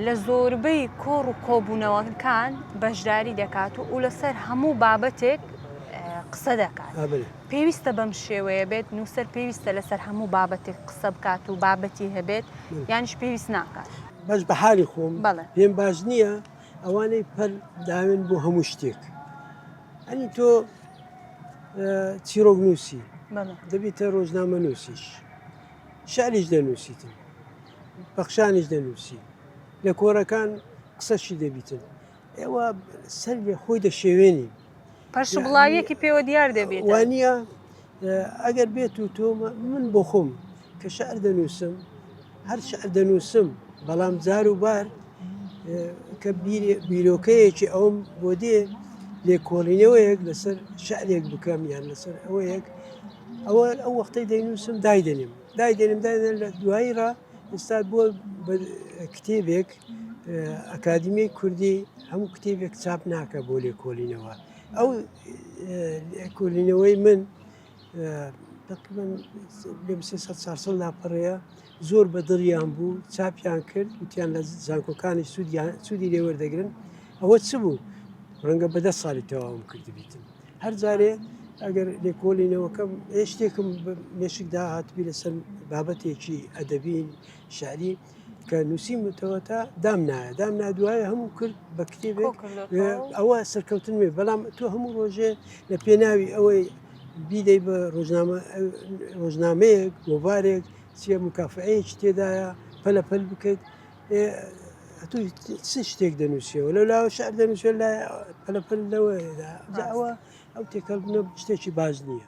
لە زۆربەی کۆڕ و کۆبوونەوەکان بەشداری دەکات و لەسەر هەموو بابەتێک قسە دەکات. پێویستە بەم شێوەیە بێت نووسەر پێویستە لەسەر هەموو بابەتێک قسە بکات و بابەتی هەبێت یانیش پێویست ناکات. باش بە حالی خۆم پێم باش نییە ئەوانەی پەر داوێن بۆ هەموو شتێک. ئەنی تۆ چیرۆک نووسی دەبێتە ڕۆژنامە نووسیش، شعریش دەنووسیتن، بەخشانیش دەنووسی، لە کۆرەکان قسەشی دەبیتن. ئێوە سەر لێ خۆی دەشێوێنی پەرشبڵاویەکی پێوە دیار دەبێت. وانە ئەگەر بێت و تۆ من بۆ خۆم کە شعر دەنووسم، هەر شعر دەنووسم، بەڵام جار و بار کە بیرۆکەیەکی ئەوم بۆ دێ لێکۆڵینەوەیەک لەسەر شعرێک بکەم یان لەسەر ئەوەیەک ئەو وەختەی دەینووسم دایدەنێم لە دواییڕ ئێستا بۆ کتێبێک ئەکادیمی کوردی هەموو کتێبێک چاپ ناکە بۆ لێکۆڵینەوە. ئەو لێکۆڵینەوەی من لێم 300 لاپەڕەیە زۆر بە دڵیان بوو، چاپیان کرد وتیان لە زانکۆکانی سوودی لێوەردەگرن. ئەوە چ بوو؟ ڕەنگە بە 10 ساڵی تەواوم کردبیتم. هەر جارێ ئەگەر لێکۆڵینەوەکەم شتێکم مێشک داهاتبی لەسەر بابەتێکی ئەدەبین شعری کە نووسیمتەوە تا دام نادوایە هەموو کرد بە کتێبێک. ئەوە سەرکەوتن وێ، بەڵام تۆ هەموو ڕۆژێ لە پێناوی ئەوەی بیدەی بە ڕۆژنامەیەک گۆڤارێک چیە مکافعەیەکی تێدایە پەلەپەل بکەیت. تو چ شتێک دەنووسیەوە لە لاوە شعر دەنووسێت لای پەلەپەل لەوەدا ئەوە ئەو تێکەڵبوونە شتێکی باش نییە.